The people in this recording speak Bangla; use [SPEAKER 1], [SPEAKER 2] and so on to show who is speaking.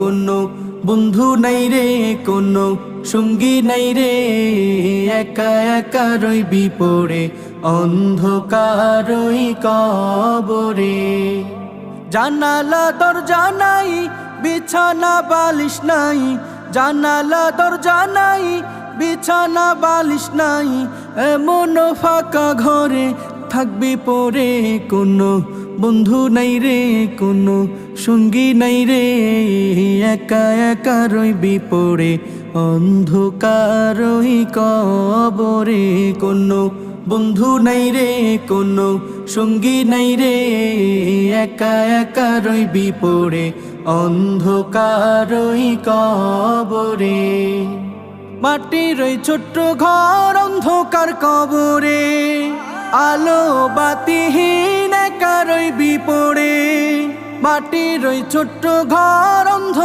[SPEAKER 1] কোনো বন্ধু নাই রে, কোনো সঙ্গী নাই রে, একা একা রইবি পড়ে অন্ধকারই কবরে। জানালা দরজা নাই, বিছানা বালিশ নাই, জানালা দরজা নাই, বিছানা বালিশ নাই, এমন ফাঁকা ঘরে থাকবি পড়ে। কোনো বন্ধু নাই রে, কোনো সঙ্গী নাই রে, একা একা রইবি পড়ে অন্ধকারই কবরে। কোনো বন্ধু নাই রে, কোনো সঙ্গী নাই রে, একা একা রইবি পড়ে অন্ধকারই কবরে। মাটির ওই ছোট্ট ঘর অন্ধকার কবরে, আলো বাতিহীন একা রইবি পড়ে। মাটির ওই ছোট্ট ঘর অন্ধকার